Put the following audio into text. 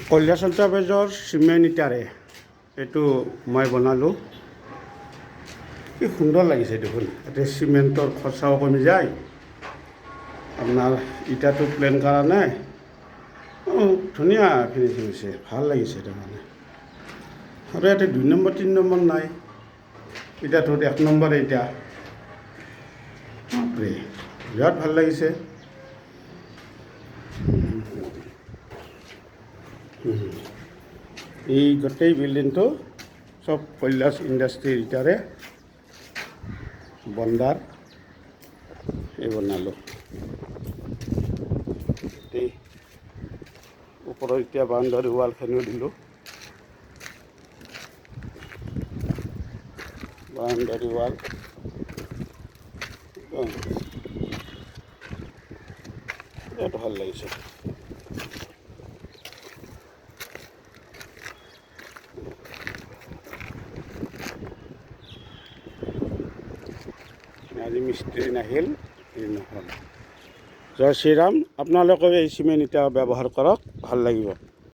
Kailash এণ্টাৰপ্ৰাইজৰ cement ইটাৰে এইটো মই বনালোঁ। কি সুন্দৰ লাগিছে দেখোন। ইয়াতে চিমেণ্টৰ খৰচাও কমি যায়, আপোনাৰ ইটাটো প্লেন কৰা নাই, ধুনীয়া ফিনিচিং হৈছে, ভাল লাগিছে তাৰমানে। আৰু ইয়াতে 2 নম্বৰ 3 নম্বৰ নাই, ইটাটোত 1 নম্বৰ ইটা। বিৰাট ভাল লাগিছে। এই গোটেই বিল্ডিংটো সব কৈলাশ ইণ্ডাষ্ট্ৰিৰ ইটাৰে বন্দাৰ এই বনালোঁ। এই ওপৰত এতিয়া বাউণ্ডাৰী ৱালখিনিও দিলোঁ। বাউণ্ডাৰী ৱাল বিৰাট ভাল লাগিছে। আজি মিস্ত্ৰী নাহিল, নহ'ল। জয় শ্ৰীৰাম। আপোনালোকেও এই চিমেণ্ট ইটা ব্যৱহাৰ কৰক, ভাল লাগিব।